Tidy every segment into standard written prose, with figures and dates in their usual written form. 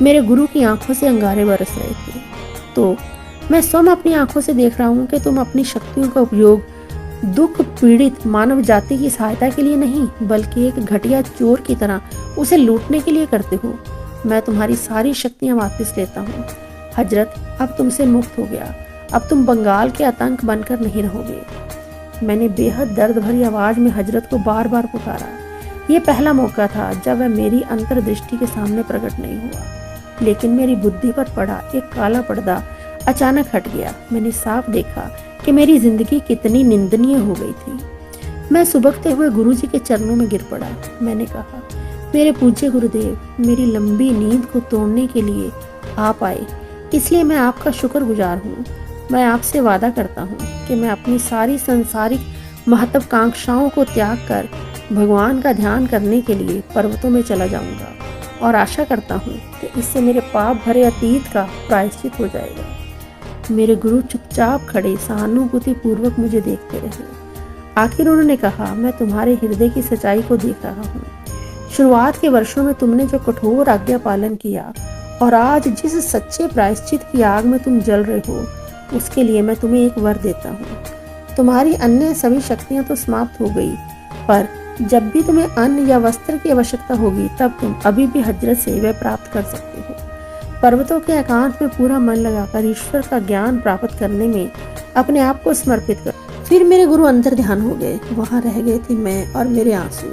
मेरे गुरु की आंखों से अंगारे बरस रहे थे। तो मैं स्वयं अपनी आंखों से देख रहा हूँ कि तुम अपनी शक्तियों का उपयोग दुख पीड़ित मानव जाति की सहायता के लिए नहीं, बल्कि एक घटिया चोर की तरह उसे लूटने के लिए करते हो। मैं तुम्हारी सारी शक्तियां वापस लेता हूँ हजरत। अब तुमसे मुक्त हो गया। अब तुम बंगाल के आतंक बनकर नहीं रहोगे। मैंने बेहद दर्द भरी आवाज में हजरत को बार बार पुकारा। ये पहला मौका था जब वह मेरी अंतर्दृष्टि के सामने प्रकट नहीं हुआ, लेकिन मेरी बुद्धि पर पड़ा एक काला पर्दा अचानक हट गया। मैंने साफ देखा कि मेरी जिंदगी कितनी निंदनीय हो गई थी। मैं सुबकते हुए गुरुजी के चरणों में गिर पड़ा। मैंने कहा, मेरे पूज्य गुरुदेव, मेरी लंबी नींद को तोड़ने के लिए आप आए, इसलिए मैं आपका शुक्रगुजार हूँ। मैं आपसे वादा करता हूँ कि मैं अपनी सारी सांसारिक महत्वाकांक्षाओं को त्याग कर भगवान का ध्यान करने के लिए पर्वतों में चला जाऊंगा, और आशा करता हूँ कि इससे मेरे पाप भरे अतीत का प्रायश्चित हो जाएगा। मेरे गुरु चुपचाप खड़े सहानुभूति पूर्वक मुझे देखते रहे। आखिर उन्होंने कहा, मैं तुम्हारे हृदय की सच्चाई को देख रहा हूँ। शुरुआत के वर्षों में तुमने जो कठोर आज्ञा पालन किया और आज जिस सच्चे प्रायश्चित की आग में तुम जल रहे हो, उसके लिए मैं तुम्हें एक वर देता हूँ। तुम्हारी अन्य सभी शक्तियाँ तो समाप्त हो गई, पर जब भी तुम्हें अन्न या वस्त्र की आवश्यकता होगी, तब तुम अभी भी हजरत से वह प्राप्त कर सकते हो। पर्वतों के एकांत में पूरा मन लगाकर ईश्वर का ज्ञान प्राप्त करने में अपने आप को समर्पित कर। फिर मेरे गुरु अंतर ध्यान हो गए। वहां रह गए थे मैं और मेरे आंसू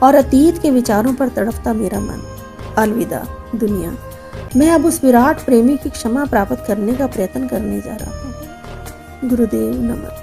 और अतीत के विचारों पर तड़पता मेरा मन। अलविदा दुनिया। मैं अब उस विराट प्रेमी की क्षमा प्राप्त करने का प्रयत्न करने जा रहा हूँ। गुरुदेव नमः।